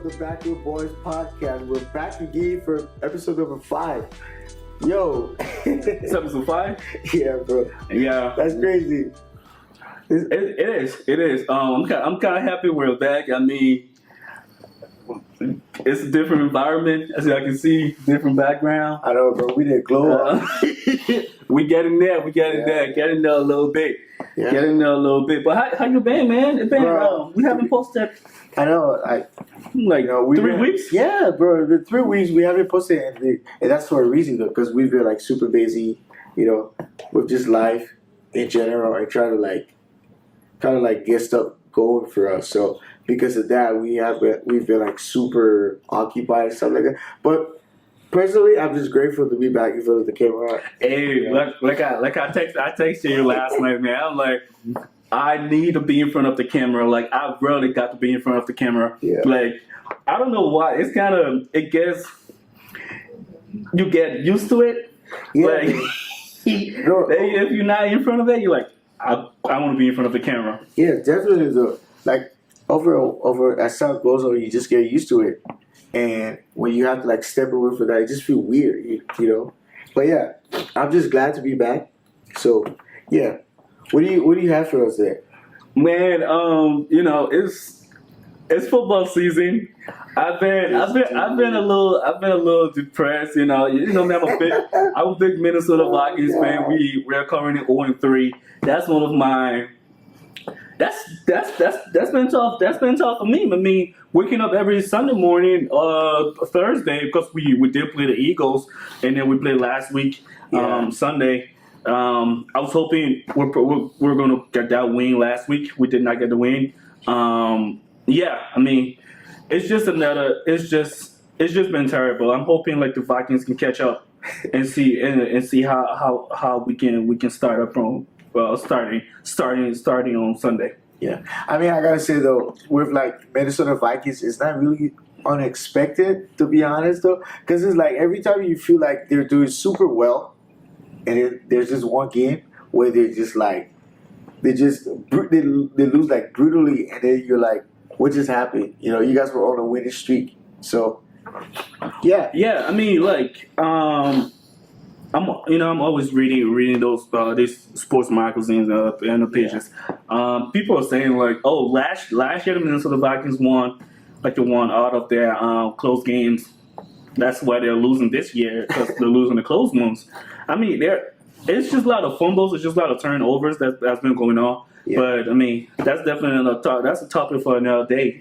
the BackRow Boys podcast. We're back again for episode number 5. Yo. It's episode 5? Yeah, bro. Yeah. That's crazy. It is. I'm kind of happy we're back. I mean, it's a different environment, as I can see, different background. I know, bro. We didn't glow up. We getting there. Getting there a little bit. Yeah. Getting there a little bit. But how you been, man? It been. Bro, we haven't posted I know. like 3 weeks. Yeah, bro. It's been 3 weeks. We haven't posted anything, and that's for a reason, though, because we've been like super busy, with just life in general, and trying to kind of get stuff going for us. So because of that, we've been like super occupied and stuff like that. But personally, I'm just grateful to be back in front of the camera. Hey, like I texted you last night, man. I'm like, I need to be in front of the camera. Like, I really got to be in front of the camera. Yeah. Like, I don't know why. It's kind of, it gets, you get used to it. Yeah. Like, if you're not in front of it, you're like, I want to be in front of the camera. Yeah, definitely though. Like over as time goes on, you just get used to it, and when you have to step away from that, it just feel weird, you know. But yeah, I'm just glad to be back. So yeah, what do you have for us there? Man, it's football season. I've been a little depressed. You know, man, I'm a big Minnesota Vikings fan. We're currently 0-3. That's one of my. That's been tough. That's been tough for me. I mean, waking up every Sunday morning, Thursday, because we did play the Eagles, and then we played last week, Sunday. I was hoping we're gonna get that win last week. We did not get the win. Yeah, I mean, it's just been terrible. I'm hoping the Vikings can catch up and see how we can start up from starting on Sunday. Yeah, I mean, I gotta say though, with Minnesota Vikings, it's not really unexpected, to be honest though, because it's every time you feel like they're doing super well, and then there's just one game where they're just they lose brutally, and then you're like, what just happened? You guys were on a winning streak, so yeah. Yeah, I mean, I'm always reading those these sports magazines and the pages. People are saying last year the Minnesota Vikings won they won out of their close games. That's why they're losing this year, because they're losing the close ones. I mean, it's just a lot of fumbles. It's just a lot of turnovers that's been going on. Yeah. But I mean, that's definitely that's a topic for another day.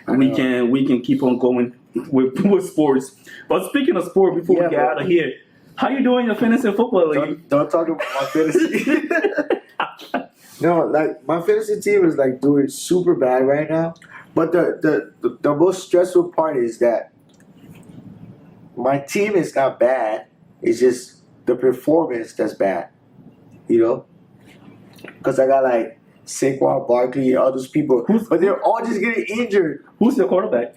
We can keep on going with sports. But speaking of sport, before we get out of here, how you doing your fantasy football league? Don't talk about my fantasy. No, my fantasy team is doing super bad right now. But the most stressful part is that my team is not bad. It's just the performance that's bad. Because I got Saquon Barkley and all those people, but they're all just getting injured. Who's the quarterback?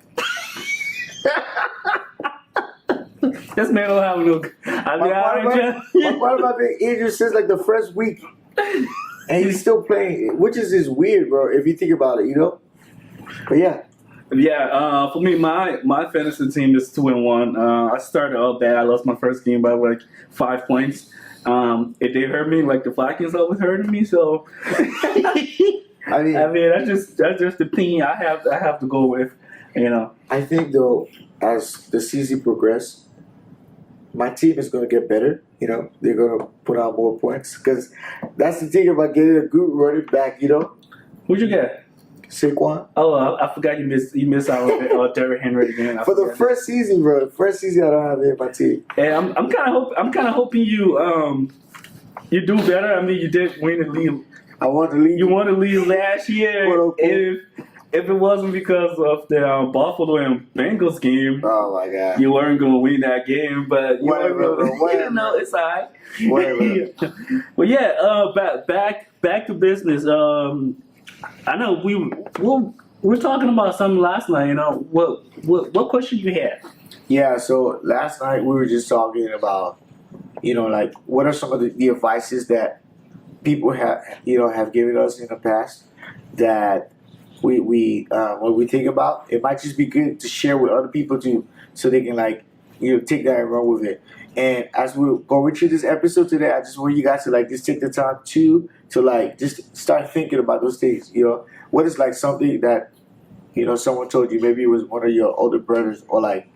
This man don't have no. My quarterback been injured since the first week, and he's still playing, which is just weird, bro. If you think about it, But yeah. Yeah, for me, my fantasy team is 2-1. I started out bad. I lost my first game by 5 points. It did hurt me, the Vikings always hurting me. So, I mean, that's just the thing I have to go with. I think though, as the season progresses, my team is going to get better. They're going to put out more points, because that's the thing about getting a good running back. Who'd you get? Saquon. Oh, I forgot you missed out on Derrick Henry again. For the first season, bro. First season I don't have it in my team. And I'm kind of hoping you do better. I mean, you did win the league. I won the league. You won the league last year. If it wasn't because of the Buffalo and Bengals game, oh my God, you weren't going to win that game. But whatever. It's alright. Whatever. Well, yeah. Back to business. I know we were talking about something last night. What question you had? Yeah. So last night we were just talking about, what are some of the advices that people have given us in the past that what we think about. It might just be good to share with other people too, so they can like take that and run with it. And as we're going through this episode today, I just want you guys to like just take the time to like just start thinking about those things. What is like something that someone told you? Maybe it was one of your older brothers, or like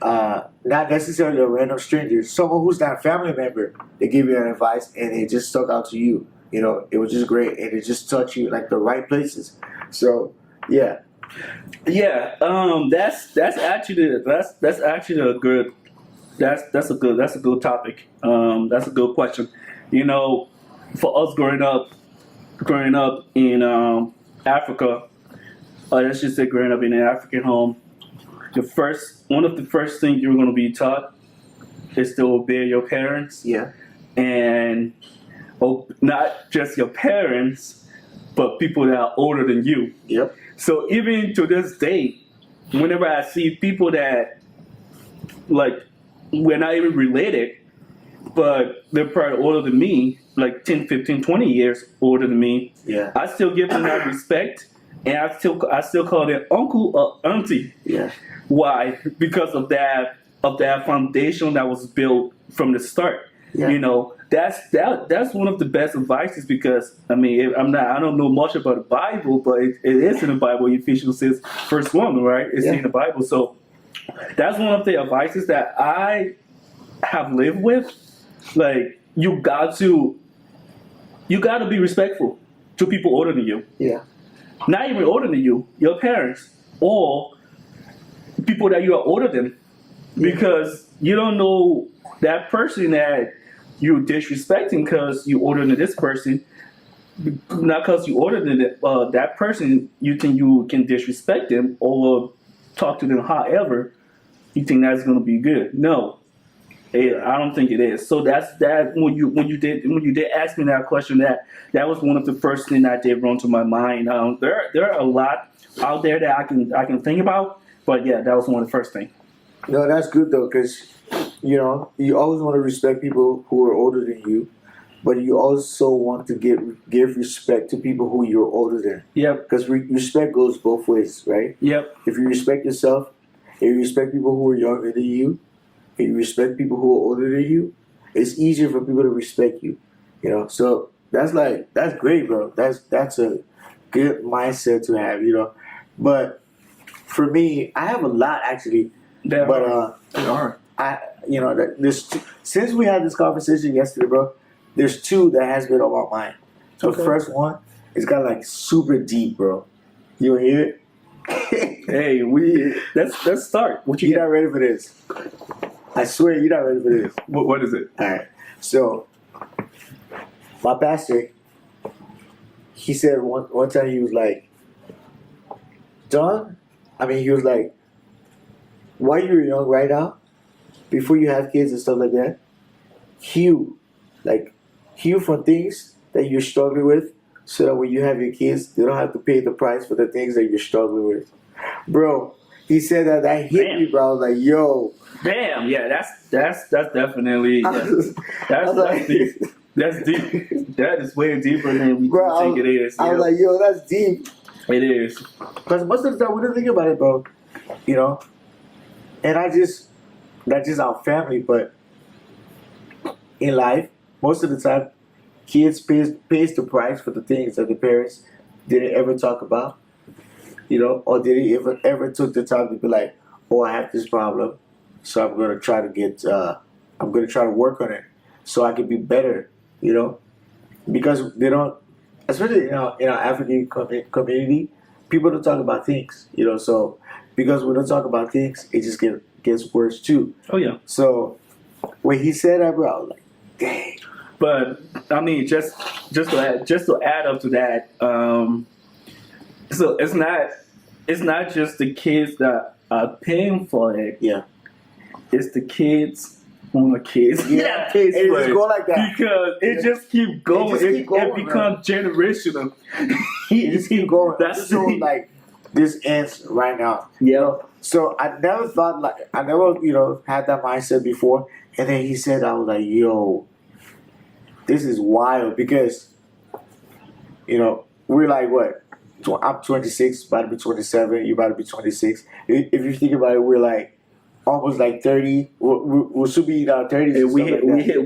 not necessarily a random stranger, someone who's not a family member. They give you an advice and it just stuck out to you. It was just great and it just touched you like the right places. So yeah. Yeah, that's actually a good that's a good topic. That's a good question. For us growing up in Africa, or let's just say growing up in an African home, one of the first things you're going to be taught is to obey your parents, Yeah. and not just your parents, but people that are older than you. Yep. So even to this day, whenever I see people that like we're not even related, but they're probably older than me, like 10, 15, 20 years older than me, Yeah. I still give them that respect, and I still call them uncle or auntie. Yeah. Why? Because of that foundation that was built from the start. Yeah. That's one of the best advices, because I don't know much about the Bible, but it is in the Bible. Ephesians says first one, right? It's in the Bible. So that's one of the advices that I have lived with. Like you got to be respectful to people older than you. Yeah. Not even older than you, your parents, or people that you are older than, because you don't know that person that you're disrespecting because you're older than this person. Not because you're older than that person, you think you can disrespect them or talk to them however you think that's going to be good. No, I don't think it is. So that's that. When you did ask me that question, that was one of the first things that did run to my mind. There are a lot out there that I can think about, but yeah, that was one of the first things. No, that's good though, because you always want to respect people who are older than you, but you also want to give respect to people who you're older than. Yep. Because respect goes both ways, right? Yep. If you respect yourself, if you respect people who are younger than you, if you respect people who are older than you, it's easier for people to respect you. So that's great, bro. That's a good mindset to have. But for me, I have a lot actually. They are. Since we had this conversation yesterday, bro, there's two that has been on my mind. The first one is got like super deep, bro. You wanna hear it? Hey, let's start. What you You're got? not ready for this. I swear you're not ready for this. What is it? All right. So, my pastor, he said one time, he was like, John, he was like, while you're young right now, before you have kids and stuff like that, heal from things that you're struggling with, so that when you have your kids, they don't have to pay the price for the things that you're struggling with. Bro, he said that hit me, bro. I was like, yo. Damn, yeah, that's definitely that's deep. That's deep. That is way deeper than we think it is. I was like, yo, that's deep. It is. Because most of the time we don't think about it, bro. And that's just our family, but in life, most of the time, kids pays the price for the things that the parents didn't ever talk about, or didn't ever took the time to be like, oh, I have this problem, so I'm gonna try to work on it, so I can be better, because they don't, especially in our African community, people don't talk about things, so because we don't talk about things, it just gets worse too. Oh yeah. So when he said that, bro, I was like, dang. But just to add up to that, so it's not just the kids that are paying for it. Yeah. It's the kids on the kids. Yeah, pays it for just it. go like that. Because it just keep going. It becomes generational. It just keep going. That's so like this ends right now. Yeah. So I never had that mindset before, and then he said, I was like, yo, this is wild, because we're like what, I'm 26, about to be 27. You about to be 26. If you think about it, we're like almost like 30. We'll soon be in our 30s. And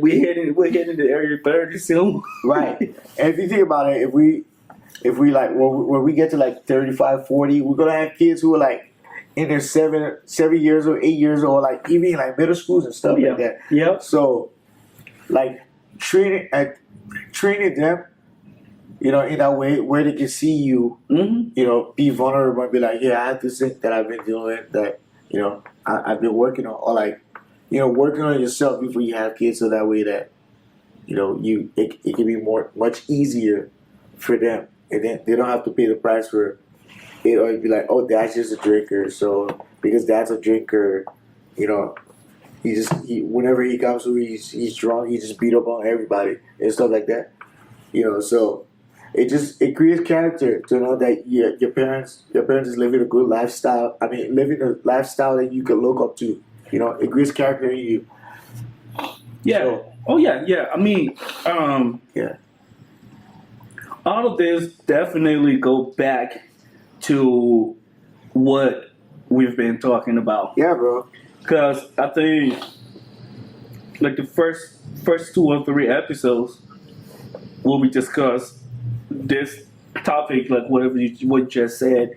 we're hitting the area 30 soon. Right. And if you think about it, if we like when we get to like 35, 40, we're gonna have kids who are like in their 7 years old, 8 years old, like even like middle schools and stuff like that. Yep. So like training them, you know, in that way where they can see you, you know, be vulnerable and be like, yeah, I have this thing that I've been doing that, you know, I've been working on, or like, you know, working on yourself before you have kids, so that way that, you know, it can be much easier for them, and then they don't have to pay the price for it, or be like, oh, dad's just a drinker, so because dad's a drinker, you know, whenever he comes to, he's drunk, he just beat up on everybody and stuff like that, you know. So it creates character to know that your parents is living a good lifestyle. I mean, living a lifestyle that you can look up to. You know, it creates character in you. Yeah. So, Yeah. I mean, yeah. all of this definitely go back to what we've been talking about. Yeah, bro. Because I think like the first 2 or 3 episodes where we discuss this topic, like what you just said,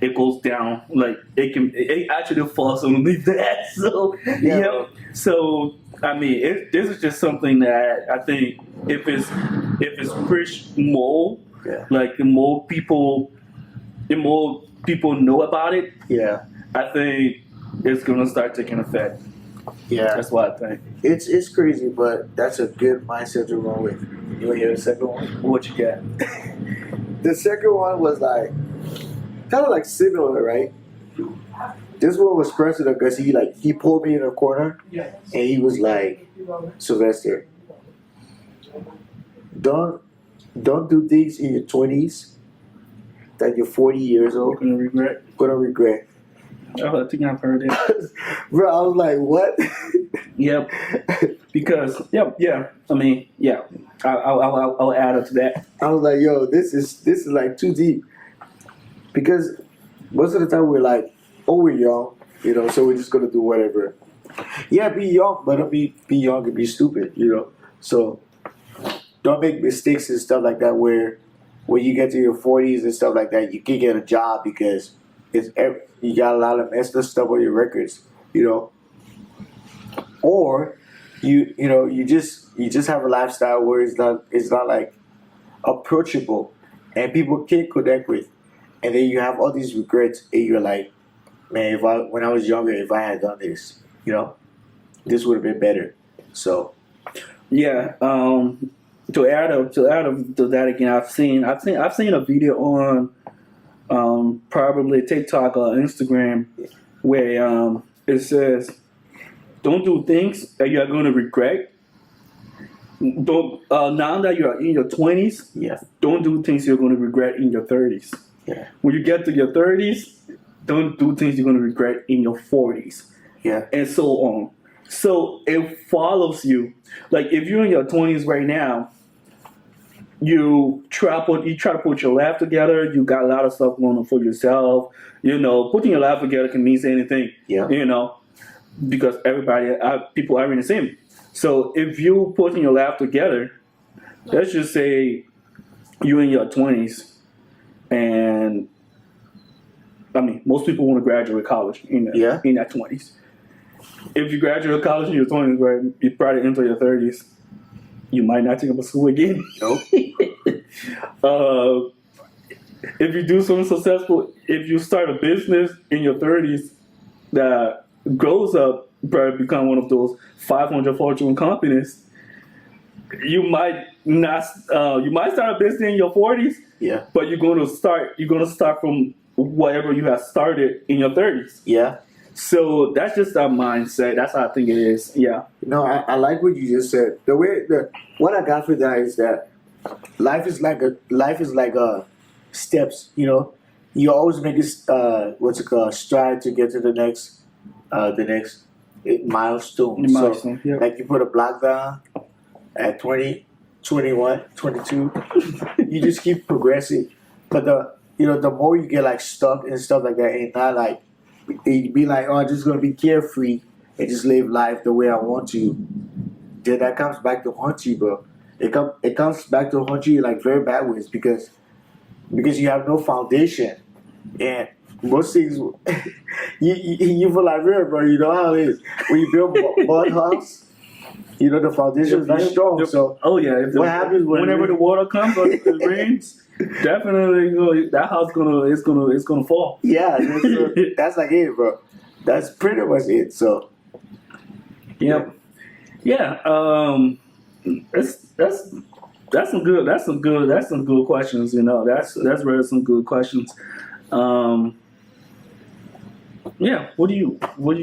it goes down. Like it actually falls underneath that. So Yeah. So I mean, this is just something that I think if it's pushed more, like the more people know about it, Yeah. I think it's gonna start taking effect. Yeah. That's what I think. It's crazy, but that's a good mindset to run with. You wanna hear the second one? What you got? The second one was like kind of like similar, right? This one was personal because he pulled me in a corner and he was like, Sylvester, don't do things in your 20s that you're 40 years old Gonna regret. gonna regret. Oh, I think I've heard it. Bro, I was like, what? Yep. Because yeah. I mean, yeah. I'll add up to that. I was like, yo, this is like too deep. Because most of the time we're like, oh, we're young, you know, so we're just gonna do whatever. Yeah, be young, but don't be young and be stupid, you know. So don't make mistakes and stuff like that where when you get to your 40s and stuff like that, you can get a job because you got a lot of messed up stuff on your records, you know. Or you just have a lifestyle where it's not like approachable and people can't connect with, and then you have all these regrets and you're like, man, when I was younger, if I had done this, you know, this would have been better. So Yeah. To add up to that again, I've seen a video on probably TikTok or Instagram where it says, "Don't do things that you are going to regret. Don't now that you are in your 20s, don't do things you're going to regret in your 30s. Yeah. When you get to your 30s, don't do things you're going to regret in your 40s, yeah, and so on. So it follows you. Like if you're in your 20s right now, you try to put your life together. You got a lot of stuff going on for yourself. You know, putting your life together can mean anything. Yeah. You know, because people are in the same. So if you putting your life together, let's just say you're in your 20s, and I mean, most people want to graduate college in their 20s. If you graduate college in your 20s, right, you probably enter your 30s, you might not think about school again. Nope. If you do something successful, if you start a business in your 30s that grows up, probably become one of those 500 Fortune companies, you might not. You might start a business in your 40s. Yeah. But you're gonna start from whatever you have started in your 30s. Yeah. So that's just our mindset. That's how I think it is. Yeah. No, I like what you just said. What I got for that is that life is like steps. You know, you always make a stride to get to the next milestone. Milestone, yeah. Like you put a block down at 20, 21, 22. You just keep progressing. But the more you get like stuck and stuff like that, and not like it be like, oh, I'm just gonna be carefree and just live life the way I want to. Then that comes back to haunt you, bro. It comes back to haunt you like very bad ways because you have no foundation, and most things you feel like real, bro. You know how it is when you build mud house. The foundation is not strong. So what happens whenever the water comes or it rains? Definitely, that house it's gonna fall. Yeah, that's like it, bro. That's pretty much it. So, yeah. That's some good questions. That's really some good questions. What do you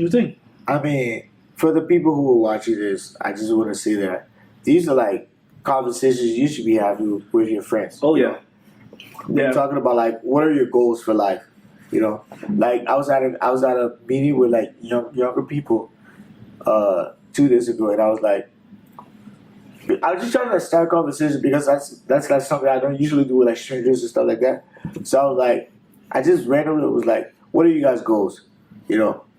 think? I mean, for the people who are watching this, I just want to say that these are like conversations you should be having with your friends. Oh yeah. We're talking about like what are your goals for life? Like I was at a meeting with like younger people 2 days ago, and I was just trying to start a conversation because that's like something I don't usually do with like strangers and stuff like that. So I was like, I just randomly was like, what are you guys' goals?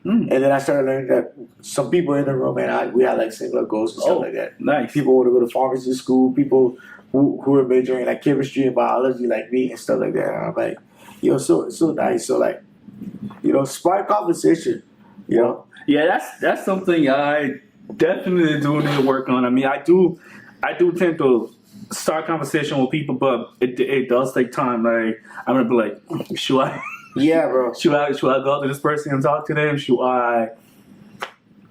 And then I started learning that some people in the room and we had like similar goals and stuff like that. Nice. People want to go to pharmacy school, people who are majoring like chemistry and biology like me and stuff like that. And I'm like, so nice. So like, spark conversation, Yeah, that's something I definitely do need to work on. I mean, I do tend to start conversation with people, but it does take time. Like I'm gonna be like, should I? Yeah, bro. Should I go to this person and talk to them? Should I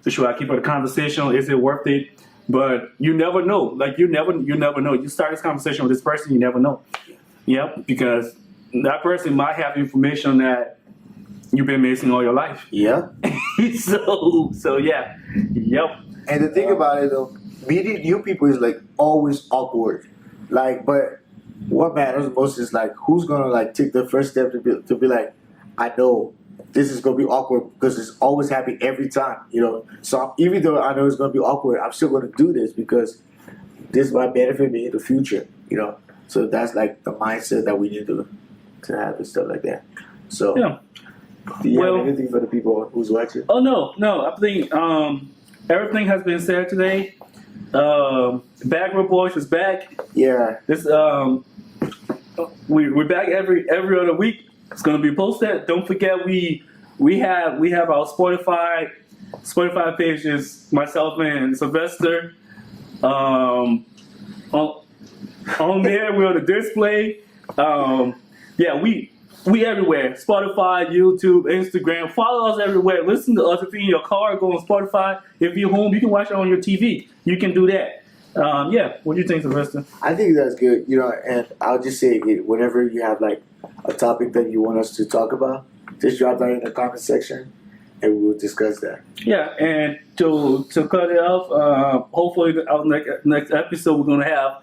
keep up the conversation? Is it worth it? But you never know. Like you never know. You start this conversation with this person, you never know. Yep, because that person might have information that you've been missing all your life. Yeah. so yeah. Yep. And the thing about it though, meeting new people is like always awkward. Like, but what matters most is like who's gonna like take the first step to be like, I know this is gonna be awkward because it's always happening every time, So even though I know it's gonna be awkward, I'm still gonna do this because this might benefit me in the future, So that's like the mindset that we need to have and stuff like that. So do you have anything for the people who's watching? Oh no. I think everything has been said today. BackRow Boys is back. Yeah. This we're back every other week. It's gonna be posted. Don't forget we have our Spotify pages. Myself and Sylvester. On there we're on the display. We everywhere. Spotify, YouTube, Instagram. Follow us everywhere. Listen to us if you're in your car. Go on Spotify. If you're home, you can watch it on your TV. You can do that. What do you think, Sylvester? I think that's good. And I'll just say again, whenever you have like a topic that you want us to talk about, just drop that in the comment section, and we will discuss that. Yeah, and to cut it off, hopefully our next episode we're gonna have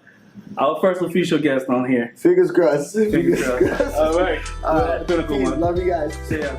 our first official guest on here. Fingers crossed. Fingers crossed. All right. Love you guys. See ya.